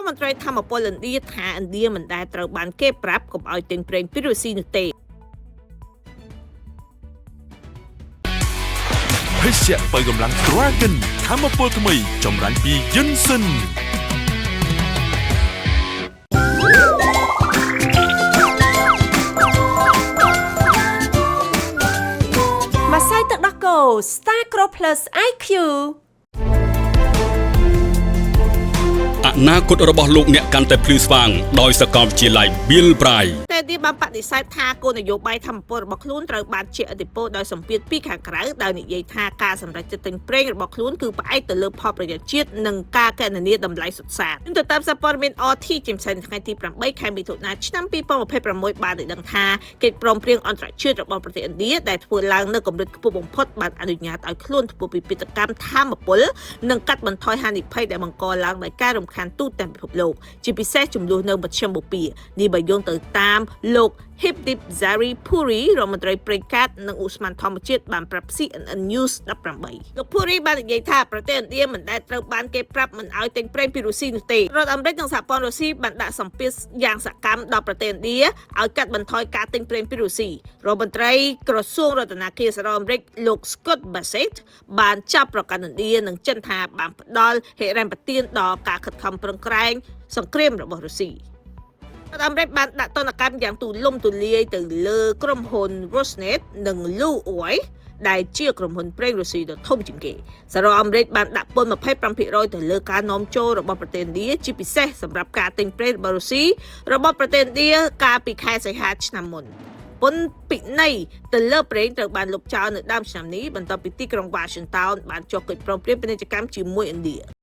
មន្ត្រីធម្មពលឥណ្ឌាថាឥណ្ឌាមិនដែលត្រូវបានគេប្រាប់កុំឲ្យទិញប្រេងពីរុស្ស៊ីនោះទេភេសជ្ជៈបើកម្លាំង Dragon ធម្មពលថ្មីចម្រាញ់ពីយិនសិនម្សៅទឹកដោះគោ Star Pro Plus IQ អនាគតរបស់លោកអ្នកកាន់តែភ្លឺស្វាងដោយសាកលវិទ្យាល័យ Bill Bray តែទីបានបដិសេធថាគោលនយោបាយធម្មពលរបស់ខ្លួនត្រូវបានជាឥទ្ធិពលដោយសម្ពាធពីខាងក្រៅដោយនិយាយថាការសម្រេចចិត្តទិញប្រេងរបស់ខ្លួនគឺផ្អែកទៅលើផលប្រយោជន៍ជាតិនិងការកណនាតម្លៃសុទ្ធសាធទៅតាមសារព័ត៌មាន RT ជាផ្សាយថ្ងៃទី8ខែមិថុនាឆ្នាំ2026បានឲ្យដឹងថាកិច្ចព្រមព្រៀងអន្តរជាតិរបស់ប្រទេសឥណ្ឌាដែលធ្វើឡើងនៅកម្រិតខ្ពស់បំផុតបានអនុញ្ញាតឲ្យខ្លួនធ្វើពិពិធកម្មធម្មពលនិងកាត់បន្ថយហានិភ័យដែលបង្កឡើងដោយការរំខានទូទាំងពិភពលោកជាពិសេសចំនួននៅមជ្ឈមបូព៌ានេះបើយោងទៅតាមលោក Hipdip Zari Puri រដ្ឋមន្ត្រីប្រេងកាតនិងឧស្ម័នធម្មជាតិបានប្រាប់ CNN News 18លោក Puri បាននិយាយថាប្រទេសឥណ្ឌាមិនដែលត្រូវបានគេប្រាប់មិនឲ្យទិញប្រេងពីរុស្ស៊ីនោះទេរដ្ឋអាមេរិកនិងសហព័ន្ធរុស្ស៊ីបានដាក់សម្ពាធយ៉ាងសកម្មដល់ប្រទេសឥណ្ឌាឲ្យកាត់បន្ថយការទិញប្រេងពីរុស្ស៊ីរដ្ឋមន្ត្រីក្រសួងរដ្ឋាភិបាលសហរដ្ឋអាមេរិកលោក Scott Bassett បានចាប់ប្រកាន់ឥណ្ឌានិងចិនថាបានផ្ដល់ហិរញ្ញប្បទានដល់ការខិតខំប្រឹងប្រែងសង្គ្រាមរបស់រុស្ស៊ីអាមេរិកបានដាក់ទណ្ឌកម្មយ៉ាងទូលំទូលាយទៅលើក្រុមហ៊ុន Rosneft និង Lukoil ដែលជាក្រុមហ៊ុនប្រេងរុស្ស៊ីដ៏ធំជាងគេសហរដ្ឋអាមេរិកបានដាក់ពន្ធ 25% ទៅលើការនាំចូលរបស់ប្រទេសឥណ្ឌាជាពិសេសសម្រាប់ការទិញប្រេងរបស់រុស្ស៊ីរបស់ប្រទេសឥណ្ឌាកាលពីខែសីហាឆ្នាំមុនពន្ធពិន័យទៅលើប្រេងត្រូវបានលុបចោលនៅដើមឆ្នាំនេះបន្ទាប់ពីទីក្រុង Washington បានចុះកិច្ចព្រមព្រៀងពាណិជ្ជកម្មជាមួយឥណ្ឌា